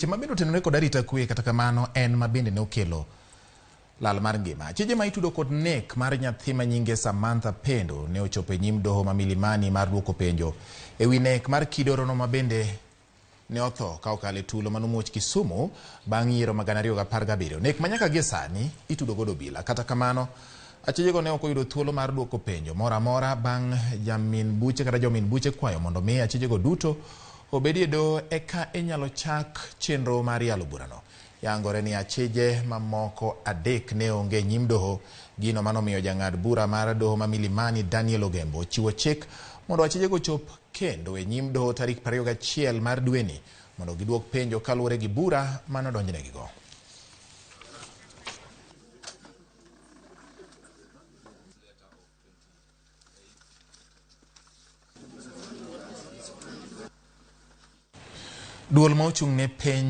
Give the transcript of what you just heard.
weche mabende otenore kod arita kwe kata kamano en mabende ne okelo lal mar ngima. Achije ma itudo kod nek mar nyathi ma nyinge Samantha Pendo ne ochopo e nyim doho ma Milimani mar duoko penjo ewi nek mar Kidorono mabende ne otho ka okalo e tulo manomuoch Kisumu bang' yiero ma 2017. Nek manyaka gie sani itudo godo obila. Kata kamano achijego ne ok oyudo thuolo mar duoko penjo moro amora bang' jomin buche kwayo mondo mi achijego duto obedie doho eka inyalo chak chenro mar yalo burano. Yangore ni achije mamoko adek ne onge e nyim doho, gino manomiyo jang'ad bura mar doho ma Milimani Daniel Ogembo chiwo chik mondo achijego chop kendo e nyim doho tarik 21 mar dweni mondo giduok penjo kaluwore gi bura manodonjnegigo. Duol ma ochung' ne penj